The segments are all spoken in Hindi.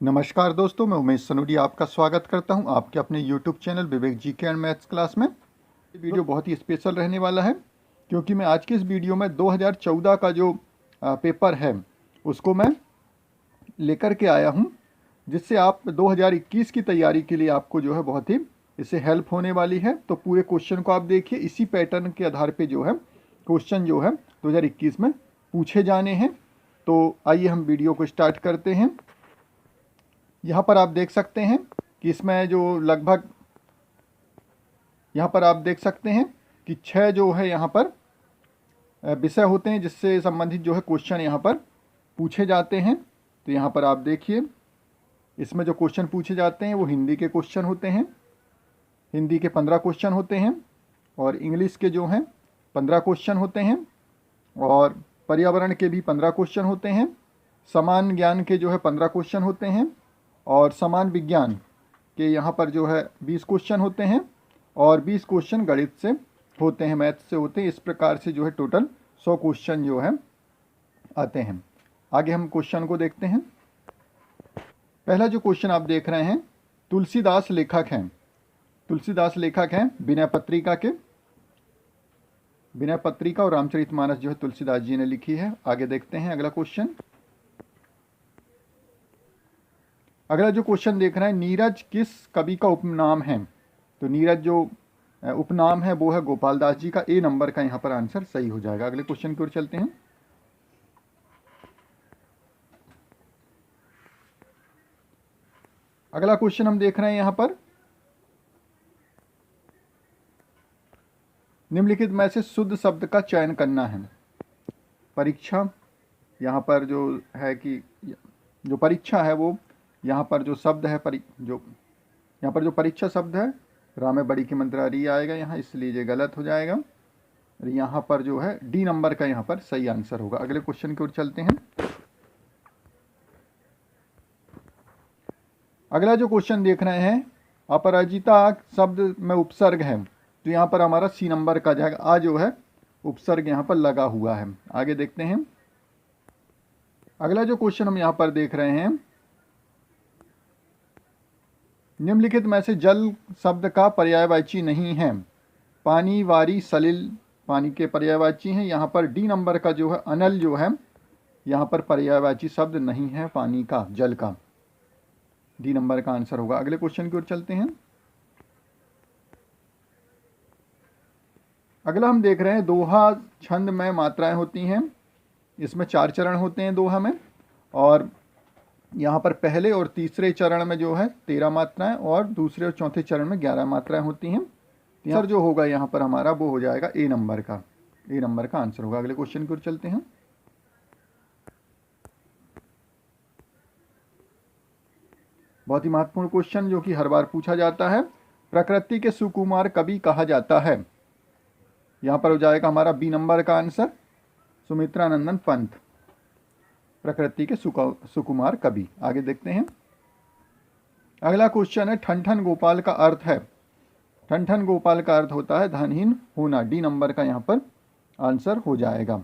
नमस्कार दोस्तों, मैं उमेश सनोडिया आपका स्वागत करता हूं आपके अपने YouTube channel Vivek GK and maths class में। ये वीडियो बहुत ही स्पेशल रहने वाला है क्योंकि मैं आज की इस वीडियो में 2014 का जो पेपर है उसको मैं लेकर के आया हूं, जिससे आप 2021 की तैयारी के लिए आपको जो है बहुत ही इससे हेल्प होने वाली है। तो पूरे क्वेश्चन को आप देखिए, इसी पैटर्न के आधार पर जो है क्वेश्चन जो है 2021 में पूछे जाने हैं। तो आइए हम वीडियो को स्टार्ट करते हैं। यहाँ पर आप देख सकते हैं कि इसमें जो लगभग यहाँ पर आप देख सकते हैं कि 6 जो है यहाँ पर विषय होते हैं जिससे संबंधित जो है क्वेश्चन यहाँ पर पूछे जाते हैं। तो यहाँ पर आप देखिए, इसमें जो क्वेश्चन पूछे जाते हैं वो हिंदी के क्वेश्चन होते हैं। हिंदी के 15 क्वेश्चन होते हैं और इंग्लिश के जो हैं 15 क्वेश्चन होते हैं और पर्यावरण के भी 15 क्वेश्चन होते हैं। समान ज्ञान के जो है 15 क्वेश्चन होते हैं और समान विज्ञान के यहाँ पर जो है 20 क्वेश्चन होते हैं और 20 क्वेश्चन गणित से होते हैं, मैथ से होते हैं। इस प्रकार से जो है टोटल 100 क्वेश्चन जो है आते हैं। आगे हम क्वेश्चन को देखते हैं। पहला जो क्वेश्चन आप देख रहे हैं, तुलसीदास लेखक हैं। तुलसीदास लेखक हैं विनय पत्रिका के। विनय पत्रिका और रामचरितमानस जो है तुलसीदास जी ने लिखी है। आगे देखते हैं अगला क्वेश्चन। अगला जो क्वेश्चन देख रहे हैं, नीरज किस कवि का उपनाम है? तो नीरज जो उपनाम है वो है गोपाल दास जी का। ए नंबर का यहाँ पर आंसर सही हो जाएगा। अगले क्वेश्चन की ओर चलते हैं। अगला क्वेश्चन हम देख रहे हैं यहाँ पर, निम्नलिखित में से शुद्ध शब्द का चयन करना है। परीक्षा, यहाँ पर जो है कि जो परीक्षा है वो यहाँ पर जो शब्द है यहाँ पर जो परीक्षा शब्द है राम में बड़ी की मंत्रा री आएगा यहाँ, इसलिए ये गलत हो जाएगा। यहाँ पर जो है डी नंबर का यहाँ पर सही आंसर होगा। अगले क्वेश्चन की ओर चलते हैं। अगला जो क्वेश्चन देख रहे हैं, अपराजिता शब्द में उपसर्ग है, तो यहाँ पर हमारा सी नंबर का जाएगा। आ जो है उपसर्ग यहाँ पर लगा हुआ है। आगे देखते हैं। अगला जो क्वेश्चन हम यहाँ पर देख रहे हैं, निम्नलिखित में से जल शब्द का पर्यायवाची नहीं है। पानी, वारी, सलिल पानी के पर्यायवाची हैं। यहाँ पर डी नंबर का जो है अनल जो है यहाँ पर पर्यायवाची शब्द नहीं है पानी का, जल का। डी नंबर का आंसर होगा। अगले क्वेश्चन की ओर चलते हैं। अगला हम देख रहे हैं, दोहा छंद में मात्राएं होती हैं। इसमें 4 चरण होते हैं दोहा में, और यहाँ पर पहले और तीसरे चरण में जो है 13 मात्राएं और दूसरे और चौथे चरण में 11 मात्राएं होती हैं। आंसर जो होगा यहाँ पर हमारा वो हो जाएगा ए नंबर का। ए नंबर का आंसर होगा। अगले क्वेश्चन की ओर चलते हैं। बहुत ही महत्वपूर्ण क्वेश्चन जो कि हर बार पूछा जाता है, प्रकृति के सुकुमार कवि कहा जाता है। यहाँ पर हो जाएगा हमारा बी नंबर का आंसर, सुमित्रानंदन पंत, प्रकृति के सुकुमार कवि। आगे देखते हैं। अगला क्वेश्चन है, ठन गोपाल का अर्थ है। ठन गोपाल का अर्थ होता है धनहीन होना। डी नंबर का यहाँ पर आंसर हो जाएगा।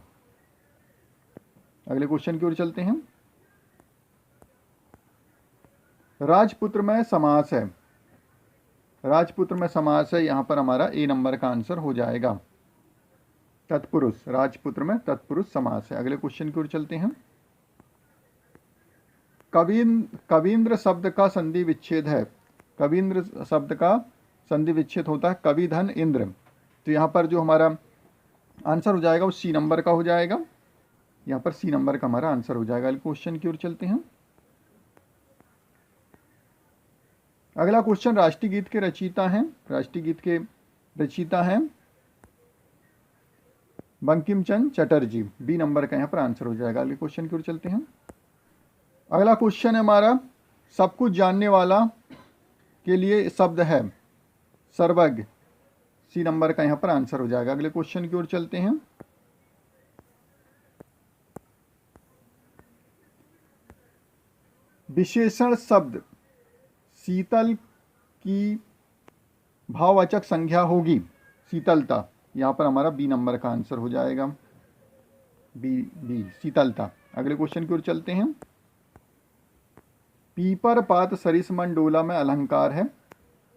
अगले क्वेश्चन की ओर चलते हैं। राजपुत्र में समास है। राजपुत्र में समास है, यहाँ पर हमारा ए नंबर का आंसर हो जाएगा। तत्पुरुष, राजपुत्र में तत्पुरुष समास है। अगले क्वेश्चन की ओर चलते हैं। कवींद्र शब्द का संधि विच्छेद है। कवींद्र शब्द का संधि विच्छेद होता है कविधन इंद्र। तो यहाँ पर जो हमारा आंसर हो जाएगा वो सी नंबर का हो जाएगा। यहाँ पर सी नंबर का हमारा आंसर हो जाएगा। अगले क्वेश्चन की ओर चलते हैं। अगला क्वेश्चन, राष्ट्रीय गीत के रचयिता हैं। राष्ट्रीय गीत के रचयिता हैं बंकिम चंद्र चटर्जी। बी नंबर का यहाँ पर आंसर हो जाएगा। अगले क्वेश्चन की ओर चलते हैं। अगला क्वेश्चन है हमारा, सब कुछ जानने वाला के लिए शब्द है सर्वज्ञ। सी नंबर का यहाँ पर आंसर हो जाएगा। अगले क्वेश्चन की ओर चलते हैं। विशेषण शब्द शीतल की भाववाचक संज्ञा होगी शीतलता। यहाँ पर हमारा बी नंबर का आंसर हो जाएगा। बी शीतलता। अगले क्वेश्चन की ओर चलते हैं। पीपर पात सरिसमन डोला में अलंकार है।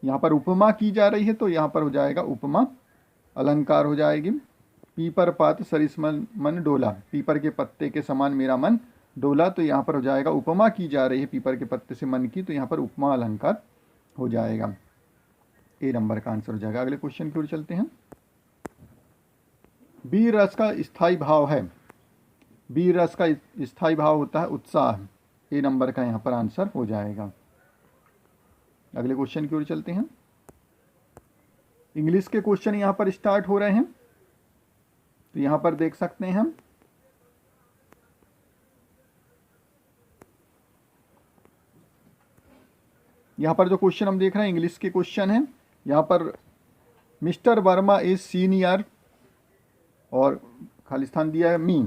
यहाँ पर उपमा की जा रही है तो यहाँ पर हो जाएगा उपमा अलंकार हो जाएगी। पीपर पात सरिसमन मन डोला, पीपर के पत्ते के समान मेरा मन डोला, तो यहाँ पर हो जाएगा उपमा की जा रही है पीपर के पत्ते से मन की, तो यहाँ पर उपमा अलंकार हो जाएगा। ए नंबर का आंसर हो जाएगा। अगले क्वेश्चन की ओर चलते हैं। वीर रस का स्थायी भाव है। वीर रस का स्थायी भाव होता है उत्साह। ए नंबर का यहाँ पर आंसर हो जाएगा। अगले क्वेश्चन की ओर चलते हैं। इंग्लिश के क्वेश्चन यहाँ पर स्टार्ट हो रहे हैं, तो यहाँ पर देख सकते हैं हम। यहाँ पर जो क्वेश्चन हम देख रहे हैं इंग्लिश के क्वेश्चन हैं। यहाँ पर मिस्टर वर्मा इज सीनियर और खालिस्तान दिया है मी,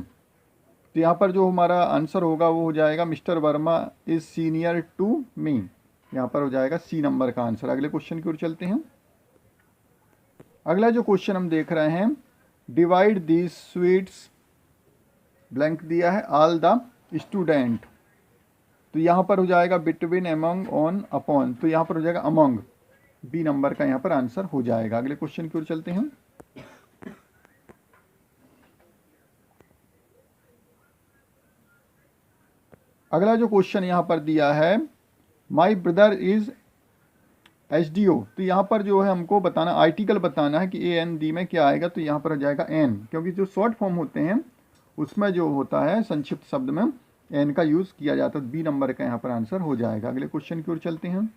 तो यहाँ पर जो हमारा आंसर होगा वो हो जाएगा mister Verma is senior to me. यहाँ पर हो जाएगा सी नंबर का आंसर। अगले क्वेश्चन की ओर चलते हैं। अगला जो क्वेश्चन हम देख रहे हैं, डिवाइड दीज स्वीट्स, ब्लैंक दिया है ऑल द स्टूडेंट, तो यहाँ पर हो जाएगा बिटवीन, एमंग, ऑन, अपॉन, तो यहाँ पर हो जाएगा अमंग। बी नंबर का यहाँ पर आंसर हो जाएगा। अगले क्वेश्चन की ओर चलते हैं। अगला जो क्वेश्चन यहाँ पर दिया है, माई ब्रदर इज एसडीओ, तो यहाँ पर जो है हमको बताना, आर्टिकल बताना है कि ए एन डी में क्या आएगा, तो यहाँ पर हो जाएगा एन, क्योंकि जो शॉर्ट फॉर्म होते हैं उसमें जो होता है संक्षिप्त शब्द में एन का यूज किया जाता है। बी नंबर का यहाँ पर आंसर हो जाएगा। अगले क्वेश्चन की ओर चलते हैं।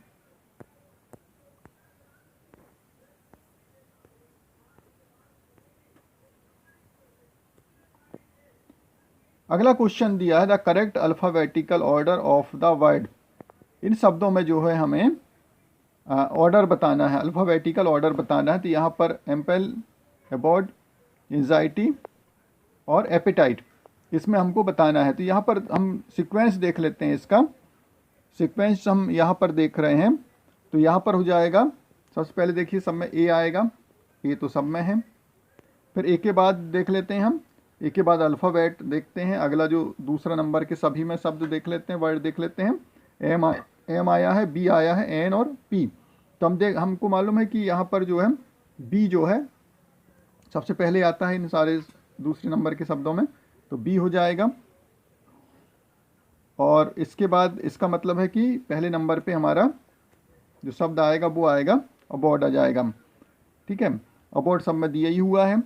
अगला क्वेश्चन दिया है the correct alphabetical order of the word, इन शब्दों में जो है हमें ऑर्डर बताना है, अल्फ़ाबेटिकल ऑर्डर बताना है। तो यहाँ पर एम्पल, एबॉर्ड, एंजाइटी और एपेटाइट, इसमें हमको बताना है। तो यहाँ पर हम सीक्वेंस देख लेते हैं। इसका सीक्वेंस हम यहाँ पर देख रहे हैं, तो यहाँ पर हो जाएगा, सबसे पहले देखिए सब में ए आएगा, ए तो सब में है। फिर ए के बाद देख लेते हैं हम, ए के बाद अल्फ़ाबेट देखते हैं। अगला जो दूसरा नंबर के सभी में शब्द देख लेते हैं, वर्ड देख लेते हैं। एम आया है, बी आया है, एन और पी, तो हमको मालूम है कि यहाँ पर जो है बी जो है सबसे पहले आता है इन सारे दूसरे नंबर के शब्दों में, तो बी हो जाएगा। और इसके बाद इसका मतलब है कि पहले नंबर पे हमारा जो शब्द आएगा वो आएगा अबॉर्ड आ जाएगा। ठीक है, अबॉर्ड सब में दिया ही हुआ है।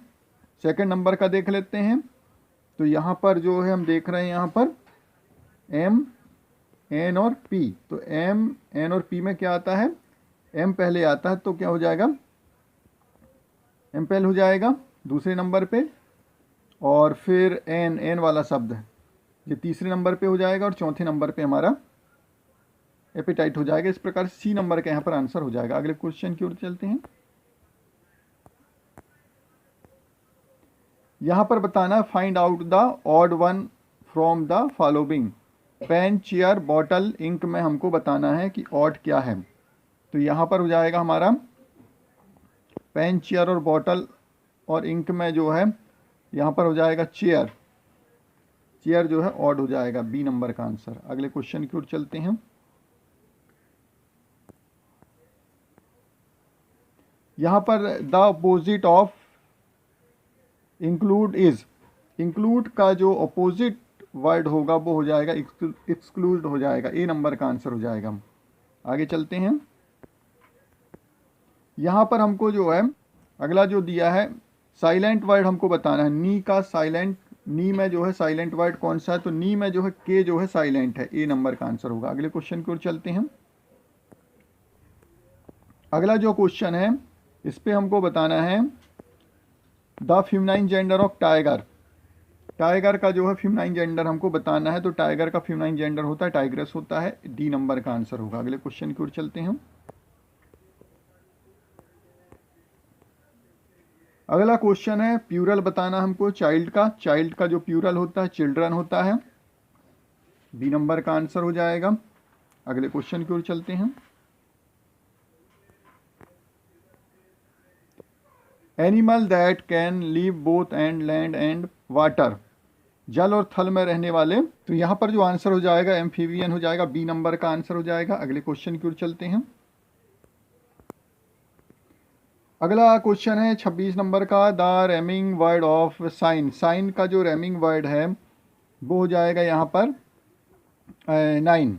सेकंड नंबर का देख लेते हैं, तो यहाँ पर जो है हम देख रहे हैं यहाँ पर एम, एन और पी, तो एम, एन और पी में क्या आता है, एम पहले आता है, तो क्या हो जाएगा, एम पहले हो जाएगा दूसरे नंबर पे, और फिर एन, एन वाला शब्द है ये तीसरे नंबर पे हो जाएगा, और चौथे नंबर पे हमारा एपेटाइट हो जाएगा। इस प्रकार सी नंबर का यहाँ पर आंसर हो जाएगा। अगले क्वेश्चन की ओर चलते हैं। यहाँ पर बताना है find out the odd one from the following, pen, chair, bottle, ink में हमको बताना है कि ऑड क्या है। तो यहाँ पर हो जाएगा हमारा पेन, चेयर और बॉटल और इंक में जो है यहाँ पर हो जाएगा चेयर, चेयर जो है ऑड हो जाएगा। बी नंबर का आंसर। अगले क्वेश्चन की ओर चलते हैं। यहाँ पर the opposite of include is, include का जो अपोजिट वर्ड होगा वो हो जाएगा एक्सक्लूड हो जाएगा। ए नंबर का आंसर हो जाएगा। आगे चलते हैं। यहाँ पर हमको जो है अगला जो दिया है साइलेंट वर्ड हमको बताना है। नी का साइलेंट, नी में जो है साइलेंट वर्ड कौन सा है, तो नी में जो है के जो है साइलेंट है। ए नंबर का आंसर होगा। अगले क्वेश्चन की ओर चलते हैं। अगला जो क्वेश्चन है इस पे हमको बताना है the feminine gender of tiger, tiger का जो है फेमिनाइन जेंडर हमको बताना है। तो टाइगर का फेमिनाइन जेंडर होता है टाइग्रेस होता है। डी नंबर का आंसर होगा। अगले क्वेश्चन की ओर चलते हैं। अगला क्वेश्चन है प्यूरल बताना हमको चाइल्ड का, चाइल्ड का जो प्यूरल होता है चिल्ड्रन होता है। बी नंबर का आंसर हो जाएगा। अगले क्वेश्चन की ओर चलते हैं। Animal that can live both and land and water, जल और थल में रहने वाले। तो यहाँ पर जो आंसर हो जाएगा एम्फीबियन हो जाएगा, बी नंबर का आंसर हो जाएगा। अगले क्वेश्चन की ओर चलते हैं। अगला क्वेश्चन है 26 नंबर का, the rhyming word of sign. Sign का जो रैमिंग वर्ड है वो हो जाएगा यहाँ पर 9,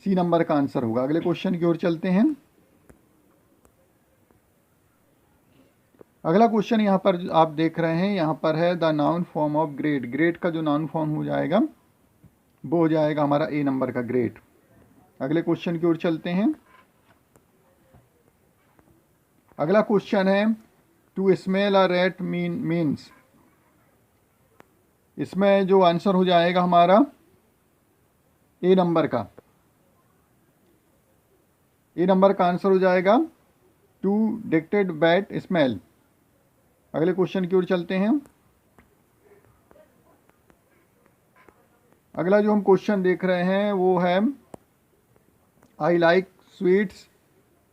सी नंबर का आंसर होगा। अगले क्वेश्चन की ओर चलते हैं। अगला क्वेश्चन यहाँ पर आप देख रहे हैं, यहाँ पर है the noun form of great. Great का जो नाउन फॉर्म हो जाएगा वो हो जाएगा हमारा ए नंबर का ग्रेट। अगले क्वेश्चन की ओर चलते हैं। अगला क्वेश्चन है to smell a rat means. इसमें जो आंसर हो जाएगा हमारा ए नंबर का, ए नंबर का आंसर हो जाएगा टू डिटेक्टेड बैड स्मेल। अगले क्वेश्चन की ओर चलते हैं। अगला जो हम क्वेश्चन देख रहे हैं वो है I like sweets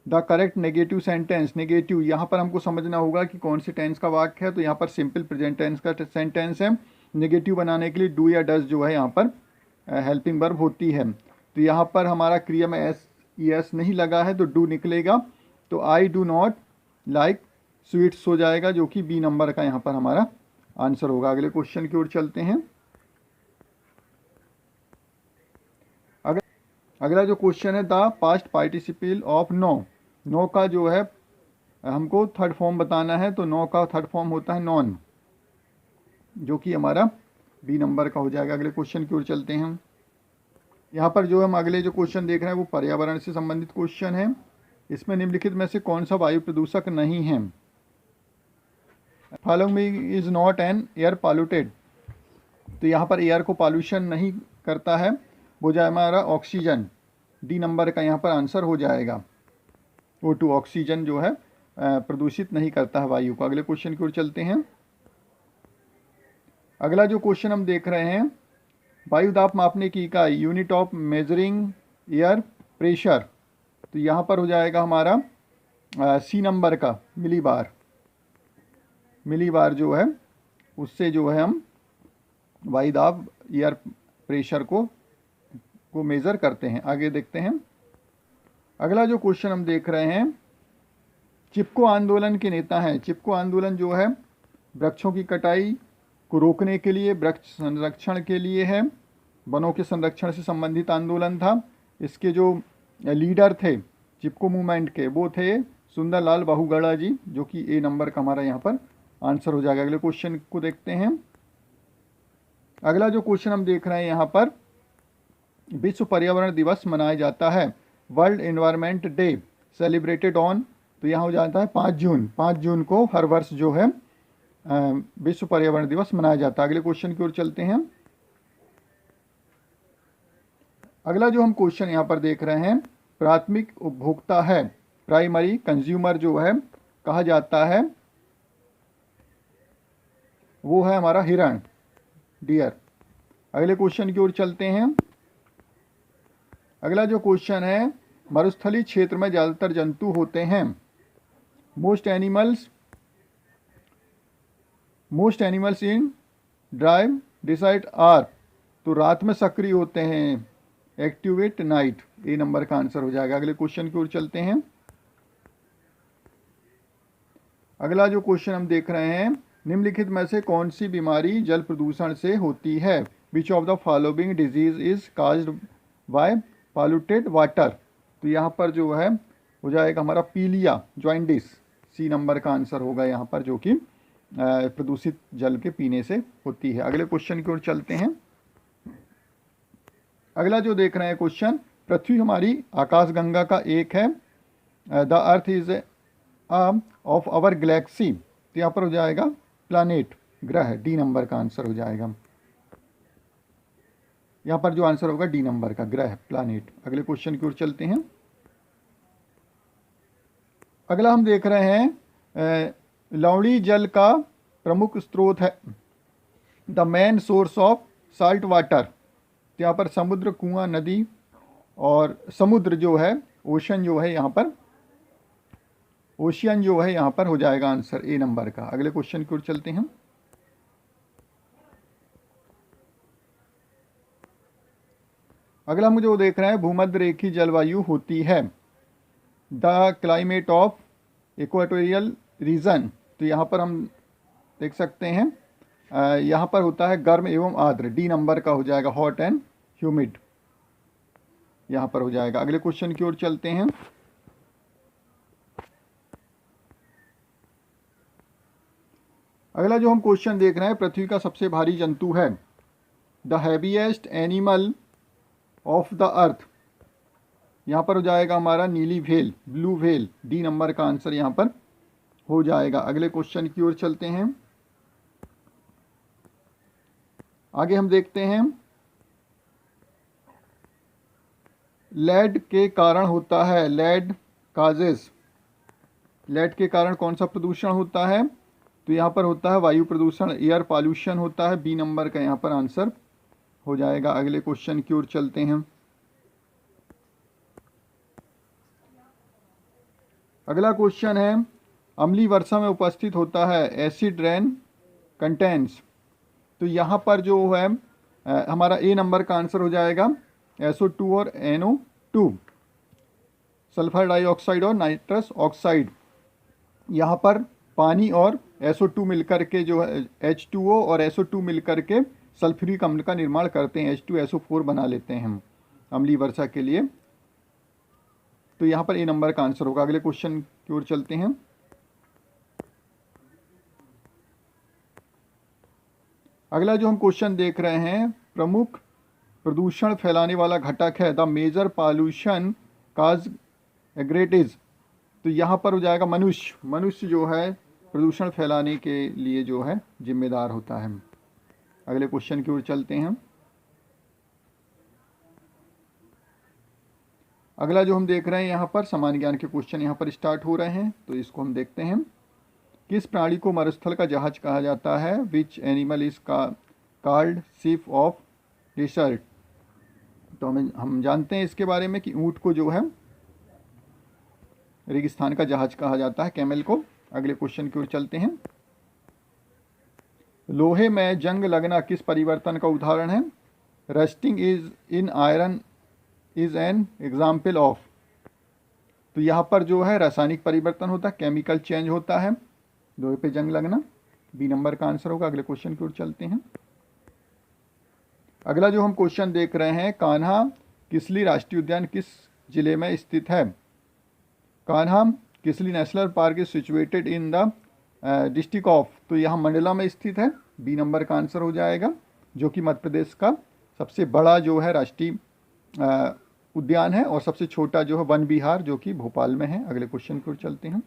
the correct negative sentence. Negative यहाँ पर हमको समझना होगा कि कौन से टेंस का वाक्य है। तो यहाँ पर सिंपल प्रेजेंट टेंस का सेंटेंस है। नेगेटिव बनाने के लिए डू या डज जो है यहाँ पर हेल्पिंग वर्ब होती है। तो यहाँ पर हमारा क्रिया में एस नहीं लगा है तो डू निकलेगा। तो I do not like sweets हो जाएगा, जो कि बी नंबर का यहाँ पर हमारा आंसर होगा। अगले क्वेश्चन की ओर चलते हैं। अगला जो क्वेश्चन है the past participle of know. Know का जो है हमको थर्ड फॉर्म बताना है। तो नो का थर्ड फॉर्म होता है नॉन, जो कि हमारा बी नंबर का हो जाएगा। अगले क्वेश्चन की ओर चलते हैं। यहाँ पर जो हम अगले जो क्वेश्चन देख रहे हैं वो पर्यावरण से संबंधित क्वेश्चन है। इसमें निम्नलिखित में से कौन सा वायु प्रदूषक नहीं है? Following me is not an air polluted. तो यहाँ पर एयर को पॉल्यूशन नहीं करता है, वो जाए हमारा ऑक्सीजन। डी नंबर का यहाँ पर आंसर हो जाएगा। O2 ऑक्सीजन जो है प्रदूषित नहीं करता है वायु को। अगले क्वेश्चन की ओर चलते हैं। अगला जो क्वेश्चन हम देख रहे हैं, वायु दाब मापने की इकाई, unit of measuring air pressure. तो यहाँ पर हो जाएगा हमारा सी नंबर का मिली बार। मिली बार जो है उससे जो है हम वायु दाब एयर प्रेशर को मेज़र करते हैं। आगे देखते हैं। अगला जो क्वेश्चन हम देख रहे हैं, चिपको आंदोलन के नेता हैं। चिपको आंदोलन जो है वृक्षों की कटाई को रोकने के लिए, वृक्ष संरक्षण के लिए है, वनों के संरक्षण से संबंधित आंदोलन था। इसके जो लीडर थे चिपको मूवमेंट के वो थे सुंदरलाल बहुगुणा जी, जो कि ए नंबर का हमारा यहाँ पर आंसर हो जाएगा। अगले क्वेश्चन को देखते हैं। अगला जो क्वेश्चन हम देख रहे हैं यहाँ पर, विश्व पर्यावरण दिवस मनाया जाता है। World environment day celebrated on. तो यहाँ हो जाता है 5 जून। 5 जून को हर वर्ष जो है विश्व पर्यावरण दिवस मनाया जाता है। अगले क्वेश्चन की ओर चलते हैं। अगला जो हम क्वेश्चन यहाँ पर देख रहे हैं, प्राथमिक उपभोक्ता है, प्राइमरी कंज्यूमर जो है कहा जाता है, वो है हमारा हिरण, डियर। अगले क्वेश्चन की ओर चलते हैं। अगला जो क्वेश्चन है, मरुस्थलीय क्षेत्र में ज़्यादातर जंतु होते हैं। Most animals in drive decide are. तो रात में सक्रिय होते हैं, एक्टिवेट नाइट। ए नंबर का आंसर हो जाएगा। अगले क्वेश्चन की ओर चलते हैं। अगला जो क्वेश्चन हम देख रहे हैं, निम्नलिखित में से कौन सी बीमारी जल प्रदूषण से होती है? Which of the following disease is caused by polluted water. तो यहाँ पर जो है हो जाएगा हमारा पीलिया जॉइंडिस। सी नंबर का आंसर होगा यहाँ पर, जो कि प्रदूषित जल के पीने से होती है। अगले क्वेश्चन की ओर चलते हैं। अगला जो देख रहे हैं क्वेश्चन, पृथ्वी हमारी आकाशगंगा का एक है। The earth is of our galaxy. तो यहाँ पर हो जाएगा प्लानेट, ग्रह। डी नंबर का आंसर हो जाएगा। यहाँ पर जो आंसर होगा डी नंबर का, ग्रह, प्लानेट। अगले क्वेश्चन की ओर चलते हैं। अगला हम देख रहे हैं, लवणी जल का प्रमुख स्रोत है, the main source of salt water. तो यहाँ पर समुद्र, कुआं, नदी और समुद्र जो है, ओशन जो है यहाँ पर, ओशियन जो है यहाँ पर हो जाएगा आंसर ए नंबर का। अगले क्वेश्चन की ओर चलते हैं। अगला मुझे वो देख रहे हैं, भूमध्य रेखीय जलवायु होती है। The climate of equatorial region, तो यहाँ पर हम देख सकते हैं यहाँ पर होता है गर्म एवं आर्द्र, डी नंबर का हो जाएगा, हॉट एंड ह्यूमिड यहाँ पर हो जाएगा। अगले क्वेश्चन की ओर चलते हैं। अगला जो हम क्वेश्चन देख रहे हैं, पृथ्वी का सबसे भारी जंतु है। The heaviest animal of the earth, यहाँ पर हो जाएगा हमारा नीली whale, blue whale, D number का आंसर यहाँ पर हो जाएगा। अगले क्वेश्चन की ओर चलते हैं। आगे हम देखते हैं, लेड के कारण होता है, लेड काजेस, लेड के कारण कौन सा प्रदूषण होता है, तो यहाँ पर होता है वायु प्रदूषण, एयर पॉल्यूशन होता है, बी नंबर का यहाँ पर आंसर हो जाएगा। अगले क्वेश्चन की ओर चलते हैं। अगला क्वेश्चन है, अम्लीय वर्षा में उपस्थित होता है एसिड रेन कंटेंट्स, तो यहाँ पर जो है हमारा ए नंबर का आंसर हो जाएगा SO2 और NO2, सल्फर डाइऑक्साइड और नाइट्रस ऑक्साइड। यहाँ पर पानी और SO2 मिलकर के जो है H2O और SO2 मिलकर के सल्फ्यूरिक अम्ल का निर्माण करते हैं, H2SO4 बना लेते हैं हम अम्लीय वर्षा के लिए, तो यहाँ पर ए नंबर का आंसर होगा। अगले क्वेश्चन की ओर चलते हैं। अगला जो हम क्वेश्चन देख रहे हैं, प्रमुख प्रदूषण फैलाने वाला घटक है, द मेजर पॉल्यूशन काज एग्रेटिज, तो यहाँ पर हो जाएगा मनुष्य, मनुष्य जो है प्रदूषण फैलाने के लिए जो है जिम्मेदार होता है। अगले क्वेश्चन की ओर चलते हैं। अगला जो हम देख रहे हैं, यहाँ पर सामान्य ज्ञान के क्वेश्चन यहाँ पर स्टार्ट हो रहे हैं, तो इसको हम देखते हैं। किस प्राणी को मरुस्थल का जहाज कहा जाता है, which animal is called ship of dessert, तो हम जानते हैं इसके बारे में कि ऊँट को जो है रेगिस्तान का जहाज कहा जाता है, कैमल को। अगले क्वेश्चन की ओर चलते हैं। लोहे में जंग लगना किस परिवर्तन का उदाहरण है, rusting is in iron is an example of, तो यहाँ पर जो है रासायनिक परिवर्तन होता है, केमिकल चेंज होता है, लोहे पे जंग लगना, बी नंबर का आंसर होगा। अगले क्वेश्चन की ओर चलते हैं। अगला जो हम क्वेश्चन देख रहे हैं, कान्हा किसली राष्ट्रीय उद्यान किस जिले में स्थित है, Kanha Kisli national park is situated in the district of, तो यहाँ मंडला में स्थित है, बी नंबर का आंसर हो जाएगा, जो कि मध्य प्रदेश का सबसे बड़ा जो है राष्ट्रीय उद्यान है, और सबसे छोटा जो है वन विहार जो कि भोपाल में है। अगले क्वेश्चन की ओर चलते हैं।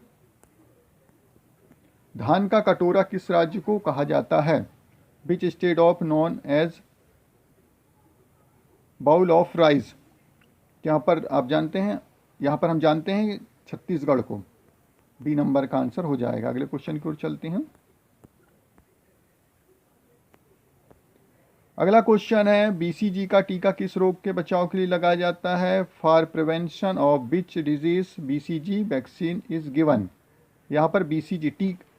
धान का कटोरा किस राज्य को कहा जाता है, which state of known as bowl of rice, यहाँ पर आप जानते हैं, यहाँ पर हम जानते हैं छत्तीसगढ़ को, बी नंबर का आंसर हो जाएगा। अगले क्वेश्चन की ओर चलते हैं। अगला क्वेश्चन है, BCG का टीका किस रोग के बचाव के लिए लगाया जाता है, for prevention of which disease BCG vaccine is given, यहाँ पर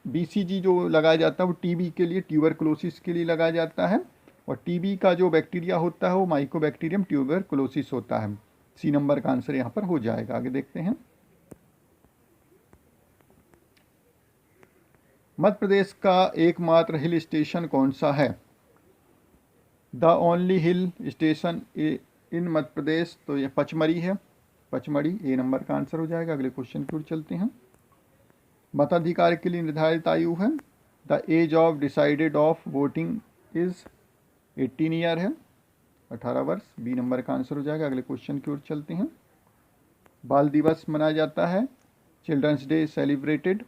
BCG जो लगाया जाता है वो TB के लिए, ट्यूबरकुलोसिस के लिए लगाया जाता है, और TB का जो बैक्टीरिया होता है वो माइकोबैक्टीरियम ट्यूबरकुलोसिस होता है, सी नंबर का आंसर यहाँ पर हो जाएगा। आगे देखते हैं। मध्य प्रदेश का एकमात्र हिल स्टेशन कौन सा है, the only hill station in Madhya Pradesh, तो ये पचमढ़ी है, पचमढ़ी ए नंबर का आंसर हो जाएगा। अगले क्वेश्चन की ओर चलते हैं। मताधिकार के लिए निर्धारित आयु है, the age of decided of voting is 18 year है, 18 वर्ष, बी नंबर का आंसर हो जाएगा। अगले क्वेश्चन की ओर चलते हैं। बाल दिवस मनाया जाता है, चिल्ड्रंस डे सेलिब्रेटेड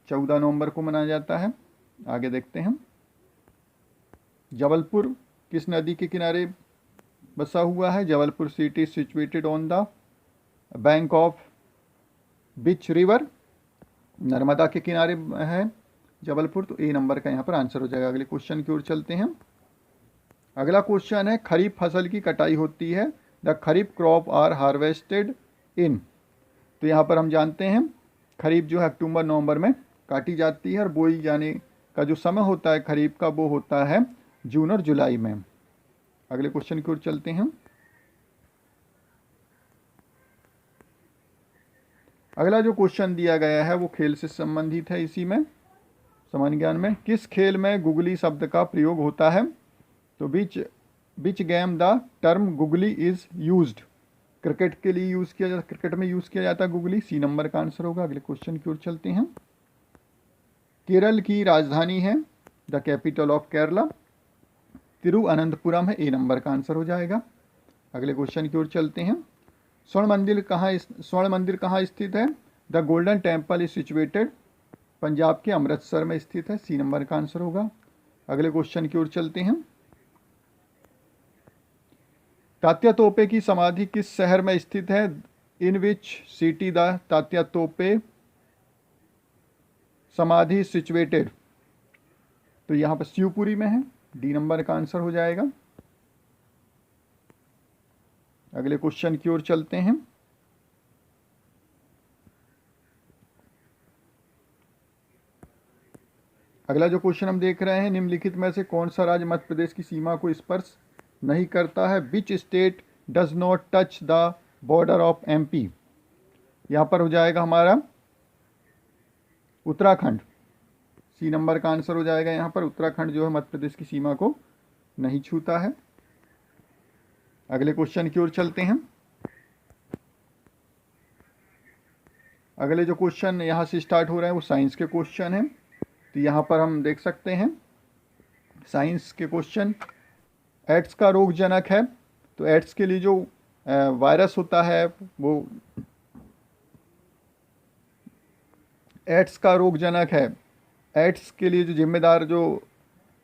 14 नवंबर को मनाया जाता है। आगे देखते हैं। जबलपुर किस नदी के किनारे बसा हुआ है, Jabalpur city situated on the bank of which river, Narmada के किनारे है जबलपुर, तो ए नंबर का यहाँ पर आंसर हो जाएगा। अगले क्वेश्चन की ओर चलते हैं। अगला क्वेश्चन है, खरीफ फसल की कटाई होती है, the kharif crop are harvested in, तो यहाँ पर हम जानते हैं खरीफ जो है अक्टूबर नवंबर में काटी जाती है, और बोई जाने का जो समय होता है खरीफ का वो होता है जून और जुलाई में। अगले क्वेश्चन की ओर चलते हैं। अगला जो क्वेश्चन दिया गया है वो खेल से संबंधित है। इसी में सामान्य ज्ञान में किस खेल में गुगली शब्द का प्रयोग होता है? तो which game the term googly is used? Cricket के लिए यूज़ किया जाता, क्रिकेट में यूज़ किया जाता है गुगली। सी नंबर का आंसर होगा। अगले क्वेश्चन की ओर चलते हैं। केरल की राजधानी है, the capital of Kerala Thiruvananthapuram है। ए नंबर का आंसर हो जाएगा। अगले क्वेश्चन की ओर चलते हैं। स्वर्ण मंदिर कहाँ स्थित है? The golden temple is situated Punjab के अमृतसर में स्थित है। सी नंबर का आंसर होगा। अगले क्वेश्चन की ओर चलते हैं। तात्या तोपे की समाधि किस शहर में स्थित है? In which city the Tatya तोपे समाधि सिचुएटेड? तो यहाँ पर शिवपुरी में है। डी नंबर का आंसर हो जाएगा। अगले क्वेश्चन की ओर चलते हैं। अगला जो क्वेश्चन हम देख रहे हैं, निम्नलिखित में से कौन सा राज्य मध्य प्रदेश की सीमा को स्पर्श नहीं करता है? Which state does not touch the border of MP? यहाँ पर हो जाएगा हमारा उत्तराखंड। सी नंबर का आंसर हो जाएगा। यहाँ पर उत्तराखंड जो है मध्य प्रदेश की सीमा को नहीं छूता है। अगले क्वेश्चन की ओर चलते हैं। अगले जो क्वेश्चन यहाँ से स्टार्ट हो रहे हैं वो साइंस के क्वेश्चन हैं। तो यहाँ पर हम देख सकते हैं साइंस के क्वेश्चन। एड्स का रोगजनक है, तो एड्स के लिए जो वायरस होता है वो एड्स का रोगजनक है। एड्स के लिए जो जिम्मेदार जो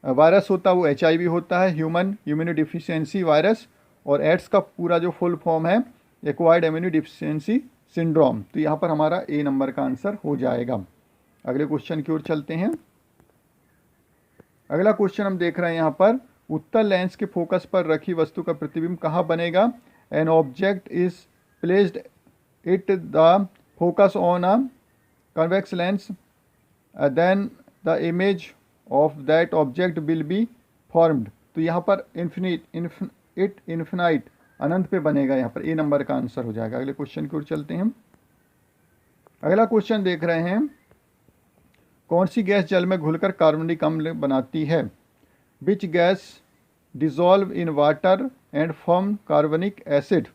वायरस होता है वो HIV होता है, ह्यूमन इम्यूनोडिफिशियंसी वायरस। और एड्स का पूरा जो फुल फॉर्म है एक्वायर्ड इम्यूनोडिफिशियंसी सिंड्रोम। तो यहाँ पर हमारा ए नंबर का आंसर हो जाएगा। अगले क्वेश्चन की ओर चलते हैं। अगला क्वेश्चन हम देख रहे हैं यहाँ पर, उत्तल लेंस के फोकस पर रखी वस्तु का प्रतिबिंब कहाँ बनेगा? An object is placed it the focus on a convex lens then the image of that object will be formed. तो यहाँ पर इन्फिनाइट अनंत पे बनेगा। यहाँ पर ए नंबर का आंसर हो जाएगा। अगले क्वेश्चन की ओर चलते हैं। अगला क्वेश्चन देख रहे हैं, कौन सी गैस जल में घुलकर कार्बनिक अम्ल बनाती है? Which gas dissolve in water and form कार्बनिक एसिड?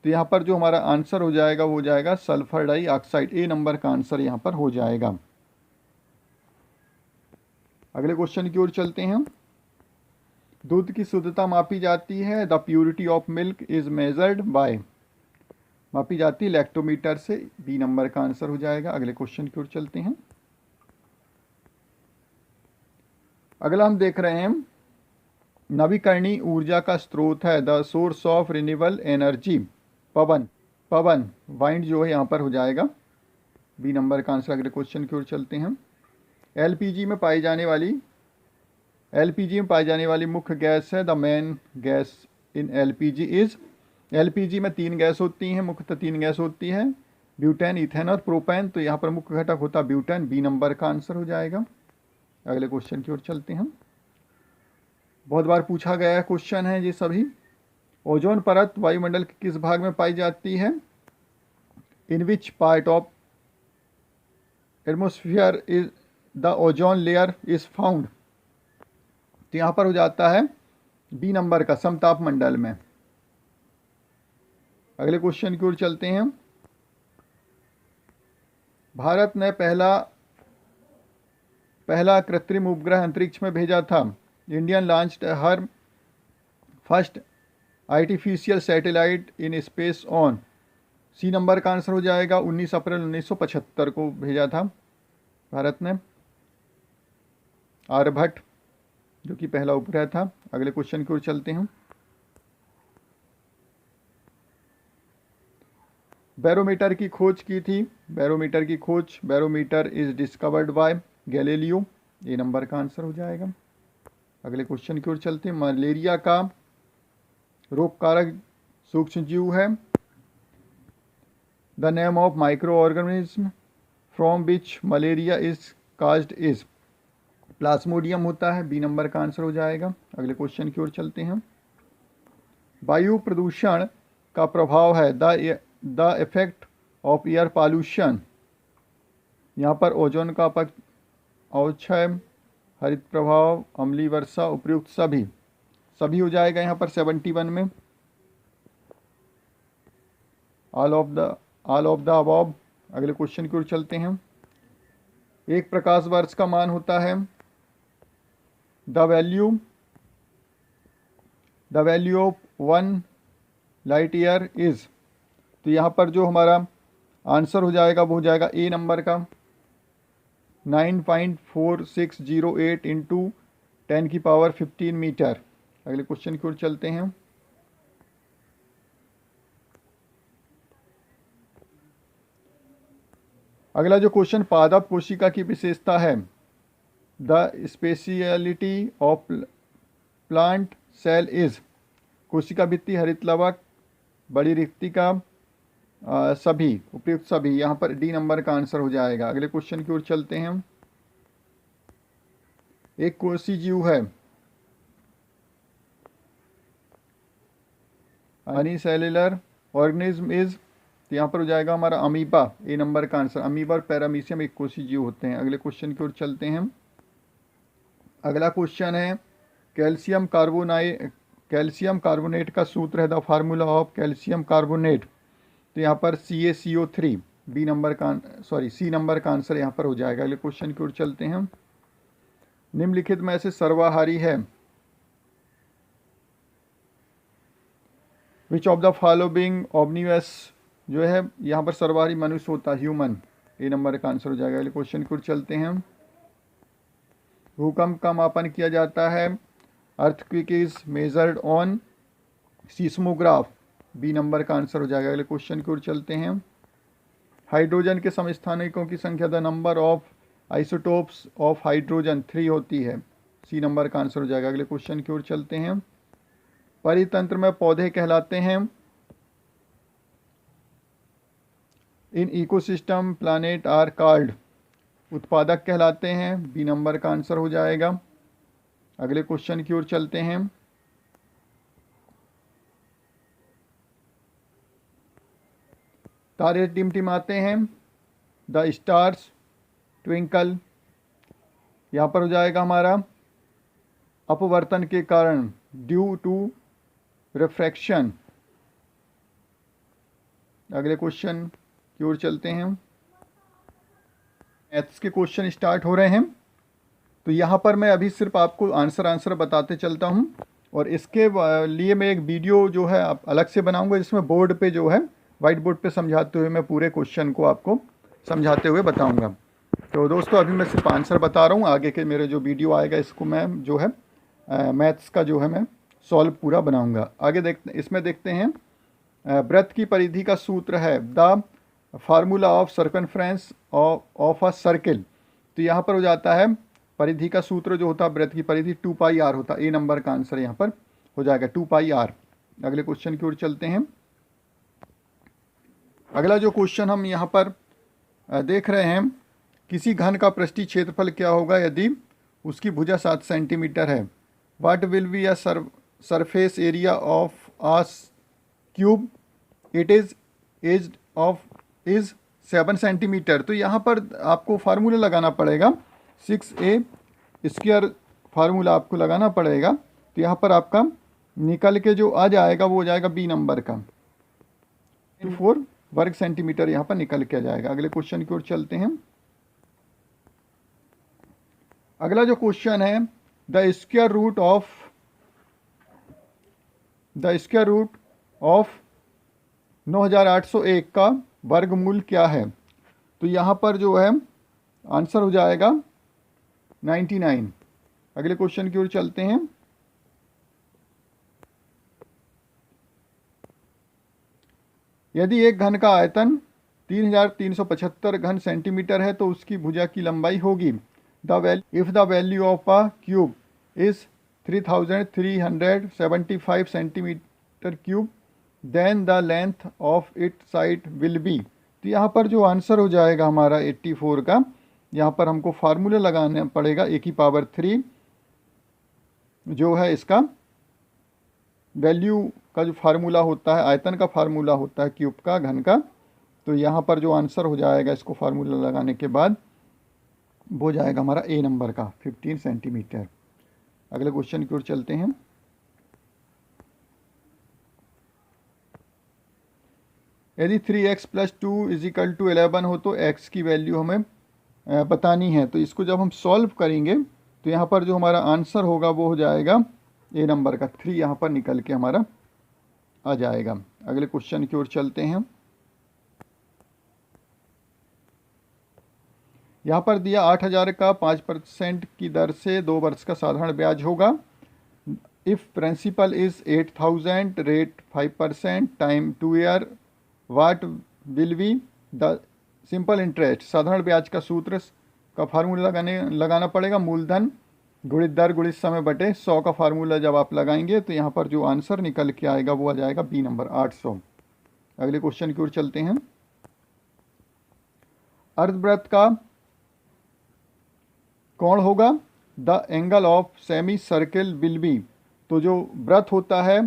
तो यहाँ पर जो हमारा आंसर हो जाएगा वो हो जाएगा सल्फर डाइऑक्साइड। ए नंबर का आंसर यहाँ पर हो जाएगा। अगले क्वेश्चन की ओर चलते हैं। दूध की शुद्धता मापी जाती है, the purity of milk is measured by? मापी जाती है लैक्टोमीटर से। बी नंबर का आंसर हो जाएगा। अगले क्वेश्चन की ओर चलते हैं। अगला हम देख रहे हैं, नवीकरणीय ऊर्जा का स्रोत है, the source of renewable energy Pawan wind जो है यहाँ पर हो जाएगा। बी नंबर का आंसर। अगले क्वेश्चन की ओर चलते हैं। एलपीजी में पाई जाने वाली मुख्य गैस है, the main gas in LPG is? LPG में 3 गैस होती हैं, मुख्यतः 3 गैस होती है, ब्यूटेन, इथेन और प्रोपेन। तो यहाँ पर मुख्य घटक होता है ब्यूटेन। बी नंबर का आंसर हो जाएगा। अगले क्वेश्चन की ओर चलते हैं। बहुत बार पूछा गया क्वेश्चन है ये सभी। ओजोन परत वायुमंडल के किस भाग में पाई जाती है? In which part of atmosphere is the ozone layer is found? तो यहाँ पर हो जाता है बी नंबर का, समताप मंडल में। अगले क्वेश्चन की ओर चलते हैं। भारत ने पहला कृत्रिम उपग्रह अंतरिक्ष में भेजा था। Indian launched her first artificial satellite in space on? C number का आंसर हो जाएगा। 19 अप्रैल 1975 को भेजा था भारत ने आर्यभट्ट, जो कि पहला उपग्रह था। अगले क्वेश्चन की ओर चलते हैं। बैरोमीटर की खोज की थी। Barometer is discovered by Galileo. A number का आंसर हो जाएगा। अगले क्वेश्चन की ओर चलते हैं। मलेरिया का रोगकारक सूक्ष्म जीव है, the name of micro organism from which malaria is caused is? Plasmodium होता है। बी नंबर का आंसर हो जाएगा। अगले क्वेश्चन की ओर चलते हैं। वायु प्रदूषण का प्रभाव है, the effect of air pollution, यहाँ पर ओजोन का अवक्षय, हरित प्रभाव, अम्लीय वर्षा, उपयुक्त सभी हो जाएगा यहाँ पर 71 में। All of the above. अगले क्वेश्चन की ओर चलते हैं। एक प्रकाश वर्ष का मान होता है the value of 1 light year is. तो यहाँ पर जो हमारा आंसर हो जाएगा वो हो जाएगा ए नंबर का 9.4608 इंटू 10⁻15 मीटर। अगले क्वेश्चन की ओर चलते हैं। अगला जो क्वेश्चन पादप कोशिका की विशेषता है, the speciality of plant cell is. कोशिका भित्ति, हरित लवक, बड़ी रिक्तिका, सभी, उपयुक्त सभी, यहाँ पर डी नंबर का आंसर हो जाएगा। अगले क्वेश्चन की ओर चलते हैं। एक कोशी जीव है, अनिसेल्युलर ऑर्गेनिज्म इज। तो यहाँ पर हो जाएगा हमारा अमीबा, ए नंबर का आंसर। अमीबा और पैरामीशियम एक कोशी जीव होते हैं। अगले क्वेश्चन की ओर चलते हैं। अगला क्वेश्चन है कैल्शियम कार्बोनेट का सूत्र है the formula of calcium carbonate. तो यहाँ पर CaCO3 सी नंबर का आंसर यहाँ पर हो जाएगा। अगले क्वेश्चन की ओर चलते हैं। निम्नलिखित में से सर्वाहारी है, विच ऑफ द फॉलोइंग ऑमनिवस। जो है यहाँ पर सर्वाहारी मनुष्य होता है, ह्यूमन, ए नंबर का आंसर हो जाएगा। अगले क्वेश्चन की ओर चलते हैं। भूकंप का मापन किया जाता है, earthquake is measured on seismograph, B number का आंसर हो जाएगा। अगले क्वेश्चन की ओर चलते हैं। हाइड्रोजन के समस्थानिकों की संख्या the number of isotopes of hydrogen 3 होती है, सी नंबर का आंसर हो जाएगा। अगले क्वेश्चन की ओर चलते हैं। परितंत्र में पौधे कहलाते हैं, in ecosystem plants are called. उत्पादक कहलाते हैं, बी नंबर का आंसर हो जाएगा। अगले क्वेश्चन की ओर चलते हैं। तारे टिमटिमाते हैं, द स्टार्स ट्विंकल। यहाँ पर हो जाएगा हमारा अपवर्तन के कारण, ड्यू टू रिफ्रैक्शन। अगले क्वेश्चन की ओर चलते हैं। मैथ्स के क्वेश्चन स्टार्ट हो रहे हैं। तो यहाँ पर मैं अभी सिर्फ आपको आंसर बताते चलता हूँ, और इसके लिए मैं एक वीडियो जो है आप अलग से बनाऊंगा, जिसमें बोर्ड पे जो है वाइट बोर्ड पे समझाते हुए मैं पूरे क्वेश्चन को आपको समझाते हुए बताऊंगा। तो दोस्तों अभी मैं सिर्फ आंसर बता रहा हूँ, आगे के मेरे जो वीडियो आएगा इसको मैं जो है मैथ्स का जो है मैं सॉल्व पूरा बनाऊंगा। आगे इसमें देखते हैं। वृत्त की परिधि का सूत्र है the formula of circumference of a circle. तो यहाँ पर हो जाता है परिधि का सूत्र जो होता है वृत्त की परिधि 2πr होता है, ए नंबर का आंसर यहाँ पर हो जाएगा 2πr। अगले क्वेश्चन की ओर चलते हैं। अगला जो क्वेश्चन हम यहाँ पर देख रहे हैं, किसी घन का पृष्ठीय क्षेत्रफल क्या होगा यदि उसकी भुजा 7 सेंटीमीटर है। What will be a surface area of a cube, it is edge of is 7 centimetre. तो यहाँ पर आपको फार्मूला लगाना पड़ेगा, 6a स्क्वायर फार्मूला आपको लगाना पड़ेगा। तो यहाँ पर आपका निकल के जो आ जाएगा वो हो जाएगा बी नंबर का 4 वर्ग सेंटीमीटर यहाँ पर निकल के आ जाएगा। अगले क्वेश्चन की ओर चलते हैं। अगला जो क्वेश्चन है, द स्क्वायर रूट ऑफ 9801 का वर्गमूल क्या है। तो यहाँ पर जो है आंसर हो जाएगा 99। अगले क्वेश्चन की ओर चलते हैं। यदि एक घन का आयतन 3375 घन सेंटीमीटर है तो उसकी भुजा की लंबाई होगी if the value of a cube is 3375 centimetre cube then the length of it side will be. तो यहाँ पर जो आंसर हो जाएगा हमारा 84 का, यहाँ पर हमको फार्मूला लगाना पड़ेगा e⁻³ जो है इसका वैल्यू का जो फार्मूला होता है, आयतन का फार्मूला होता है क्यूब का, घन का, तो यहाँ पर जो आंसर हो जाएगा इसको फार्मूला लगाने के बाद वो हो जाएगा हमारा ए नंबर का 15 सेंटीमीटर। अगले क्वेश्चन की ओर चलते हैं। यदि 3x + 2 = 11 हो तो x की वैल्यू हमें बतानी है। तो इसको जब हम सॉल्व करेंगे तो यहाँ पर जो हमारा आंसर होगा वो हो जाएगा ए नंबर का 3 यहाँ पर निकल के हमारा आ जाएगा। अगले क्वेश्चन की ओर चलते हैं। यहाँ पर दिया 8,000 का 5% की दर से 2 वर्ष का साधारण ब्याज होगा। If principal is 8,000 rate 5% time 2 year what will be the simple interest. साधारण ब्याज का सूत्र का फार्मूला लगाना पड़ेगा। मूलधन गुणित दर गुणित समय बटे 100 का फार्मूला जब आप लगाएंगे तो यहाँ पर जो आंसर निकल के आएगा वो आ जाएगा बी नंबर 800। अगले क्वेश्चन की ओर चलते हैं। अर्धवृत्त का कोण होगा the angle of semi circle will be. तो जो वृत्त होता है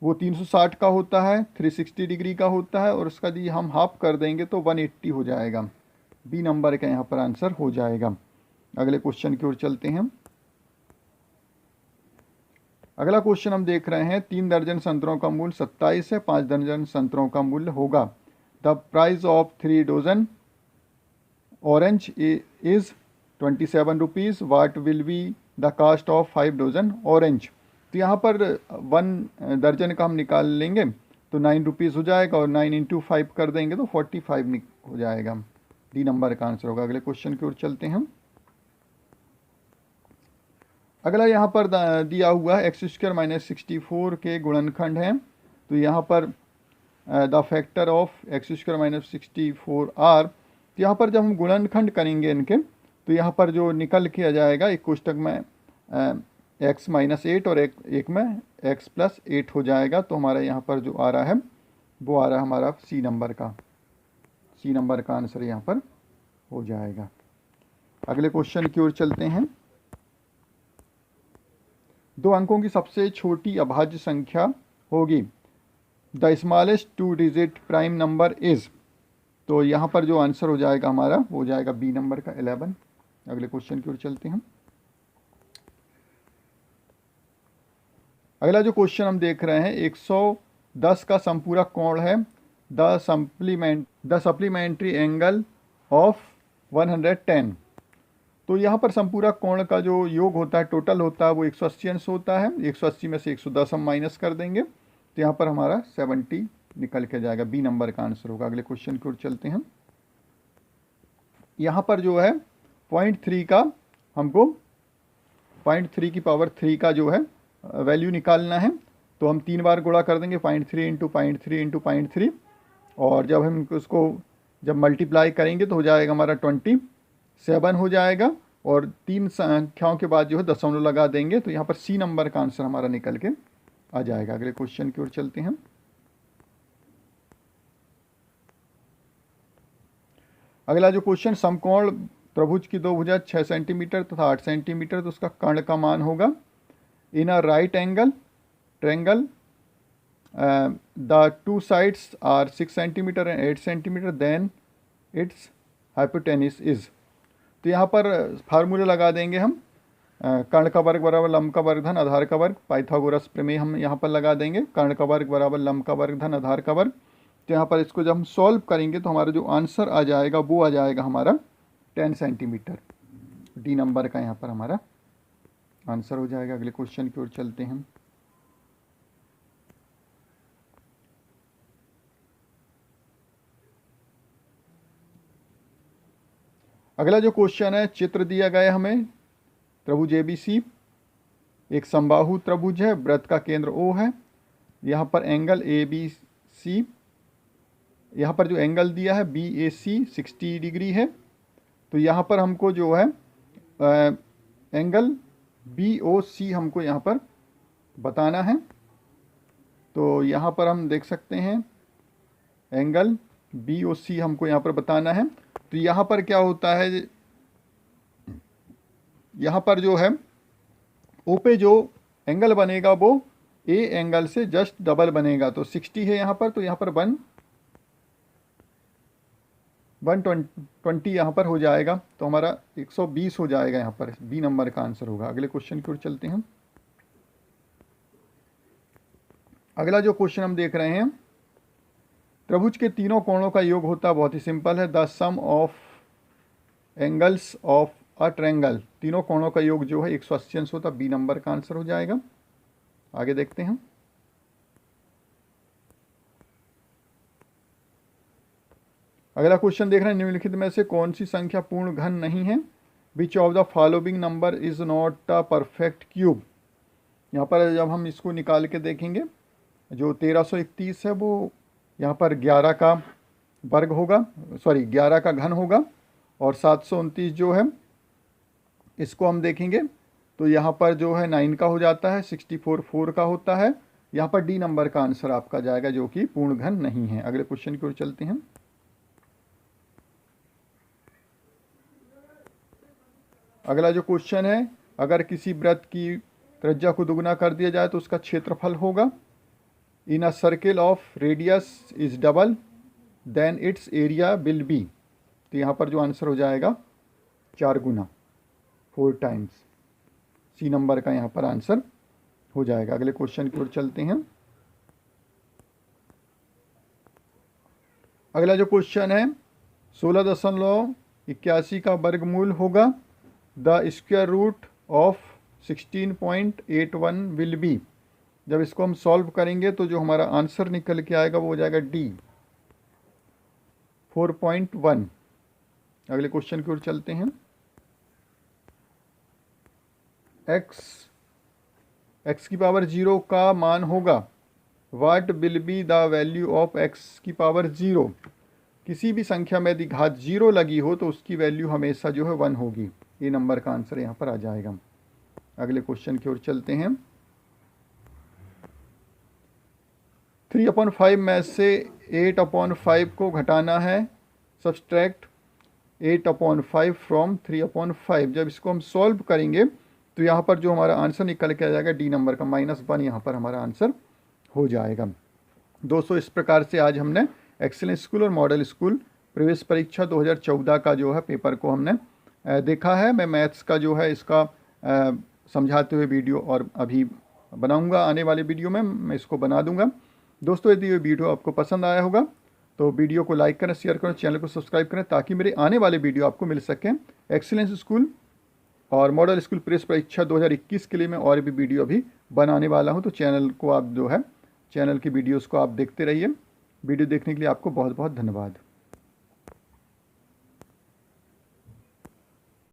वो 360 का होता है, 360 डिग्री का होता है, और उसका यदि हम हाफ कर देंगे तो 180 हो जाएगा। बी नंबर का यहाँ पर आंसर हो जाएगा। अगले क्वेश्चन की ओर चलते हैं। अगला क्वेश्चन हम देख रहे हैं 3 दर्जन संतरों का मूल्य 27 है, 5 दर्जन संतरों का मूल्य होगा। The price of 3 dozen orange is 27 rupees. What will be the cost of 5 dozen orange. तो यहाँ पर 1 दर्जन का हम निकाल लेंगे तो 9 रुपीज़ हो जाएगा, और 9 × 5 कर देंगे तो 45 हो जाएगा। डी नंबर का आंसर होगा। अगले क्वेश्चन की ओर चलते हैं। अगला यहाँ पर दिया हुआ है x² - 64 के गुणनखंड हैं। तो यहाँ पर the factor of x² - 64 are. तो यहाँ पर जब हम गुणनखंड करेंगे इनके तो यहाँ पर जो निकल के आ जाएगा एक कोष्टक में x - 8 और एक में x + 8 हो जाएगा। तो हमारा यहाँ पर जो आ रहा है वो आ रहा है हमारा सी नंबर का आंसर यहाँ पर हो जाएगा। अगले क्वेश्चन की ओर चलते हैं। 2 अंकों की सबसे छोटी अभाज्य संख्या होगी। The smallest 2 digit prime number is. तो यहाँ पर जो आंसर हो जाएगा हमारा वो हो जाएगा बी नंबर का 11। अगले क्वेश्चन की ओर चलते हैं। अगला जो क्वेश्चन हम देख रहे हैं 110 का संपूरक कोण है। The supplementary angle of 110। तो यहाँ पर संपूरक कोण का जो योग होता है, टोटल होता है, वो 180 अंश होता है। 180 में से 110 हम माइनस कर देंगे तो यहाँ पर हमारा 70 निकल के जाएगा। बी नंबर का आंसर होगा। अगले क्वेश्चन की ओर चलते हैं। यहाँ पर जो है 0.3 का हमको 0.3 की पावर 3 का जो है वैल्यू निकालना है। तो हम 3 बार गुणा कर देंगे 0.3 × 0.3 × 0.3, और जब हम उसको मल्टीप्लाई करेंगे तो हो जाएगा हमारा 27 हो जाएगा, और 3 संख्याओं के बाद जो है दशमलव लगा देंगे तो यहाँ पर सी नंबर का आंसर हमारा निकल के आ जाएगा। अगले क्वेश्चन की ओर चलते हैं। अगला जो क्वेश्चन समकोण त्रिभुज की 2 भुजा 6 सेंटीमीटर तथा 8 सेंटीमीटर, तो उसका कर्ण का मान होगा। In a right angle triangle the 2 sides are 6 centimetre and 8 centimetre, then its hypotenuse is. तो यहाँ पर फार्मूला लगा देंगे हम। कर्ण का वर्ग बराबर लंब का वर्ग धन आधार का वर्ग, पाइथागोरस प्रमेय हम यहाँ पर लगा देंगे। कर्ण का वर्ग बराबर लंब का वर्ग धन आधार का वर्ग। तो यहाँ पर इसको जब हम सॉल्व करेंगे तो हमारा जो आंसर आ जाएगा वो आ जाएगा हमारा 10 सेंटीमीटर। डी नंबर का यहाँ पर हमारा आंसर हो जाएगा। अगले क्वेश्चन की ओर चलते हैं। अगला जो क्वेश्चन है, चित्र दिया गया हमें त्रिभुज ABC, एक समबाहु त्रिभुज है, वृत्त का केंद्र O है। यहाँ पर एंगल ABC, यहाँ पर जो एंगल दिया है BAC 60 डिग्री है। तो यहाँ पर हमको जो है एंगल BOC हमको यहाँ पर बताना है। तो यहाँ पर हम देख सकते हैं एंगल BOC हमको यहाँ पर बताना है। तो यहाँ पर क्या होता है, यहाँ पर जो है O पे जो एंगल बनेगा वो A एंगल से जस्ट डबल बनेगा। तो 60 है यहाँ पर, तो यहाँ पर 1 120 यहाँ पर हो जाएगा, तो हमारा 120 हो जाएगा, यहाँ पर बी नंबर का आंसर होगा। अगले क्वेश्चन की ओर चलते हैं। अगला जो क्वेश्चन हम देख रहे हैं, त्रिभुज के तीनों कोणों का योग होता है, बहुत ही सिंपल है, the sum of angles of a triangle. तीनों कोणों का योग जो है 180 अंश होता है, बी नंबर का आंसर हो जाएगा। आगे देखते हैं। अगला क्वेश्चन देख रहे हैं, निम्नलिखित में से कौन सी संख्या पूर्ण घन नहीं है? Which of the following number is not a perfect cube. यहाँ पर जब हम इसको निकाल के देखेंगे, जो 1331 है वो यहाँ पर 11 का वर्ग होगा, 11 का घन होगा, और 729 जो है इसको हम देखेंगे तो यहाँ पर जो है 9 का हो जाता है, 64 4 का होता है। यहाँ पर डी नंबर का आंसर आपका जाएगा, जो कि पूर्ण घन नहीं है। अगले क्वेश्चन की ओर चलते हैं। अगला जो क्वेश्चन है, अगर किसी वृत्त की त्रिज्या को दुगना कर दिया जाए तो उसका क्षेत्रफल होगा। In a circle of radius is double then its area will be. तो यहाँ पर जो आंसर हो जाएगा 4 गुना, 4 टाइम्स, सी नंबर का यहाँ पर आंसर हो जाएगा। अगले क्वेश्चन की ओर चलते हैं। अगला जो क्वेश्चन है, 16.81 का वर्गमूल होगा। The square root of 16.81 will be. जब इसको हम सॉल्व करेंगे तो जो हमारा आंसर निकल के आएगा वो हो जाएगा डी, 4.1। अगले क्वेश्चन की ओर चलते हैं। x की पावर 0 का मान होगा। What will be the value of x की पावर 0। किसी भी संख्या में यदि घात 0 लगी हो तो उसकी वैल्यू हमेशा जो है 1 होगी। ये नंबर का आंसर यहाँ पर आ जाएगा। अगले क्वेश्चन की ओर चलते हैं। 3/5 में से 8/5 को घटाना है। Subtract 8/5 from 3/5। जब इसको हम सॉल्व करेंगे तो यहाँ पर जो हमारा आंसर निकल के आ जाएगा डी नंबर का, -1 यहाँ पर हमारा आंसर हो जाएगा। दोस्तों, इस प्रकार से आज हमने एक्सीलेंस स्कूल और मॉडल स्कूल प्रवेश परीक्षा 2014 का जो है पेपर को हमने देखा है। मैं मैथ्स का जो है इसका समझाते हुए वीडियो और अभी बनाऊंगा, आने वाले वीडियो में मैं इसको बना दूंगा। दोस्तों, यदि ये वीडियो आपको पसंद आया होगा तो वीडियो को लाइक करें, शेयर करें, चैनल को सब्सक्राइब करें, ताकि मेरे आने वाले वीडियो आपको मिल सकें। एक्सीलेंस स्कूल और मॉडल स्कूल प्रेस परीक्षा 2021 के लिए मैं और भी वीडियो अभी बनाने वाला हूं, तो चैनल को आप जो है चैनल की वीडियोस को आप देखते रहिए। वीडियो देखने के लिए आपको बहुत बहुत धन्यवाद।